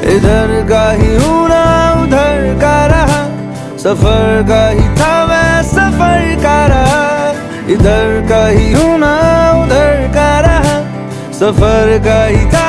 इधर का ही हूँ ना उधर का रहा, सफर का ही था मैं सफर का रहा। इधर का ही हूँ ना उधर का रहा, सफर का ही था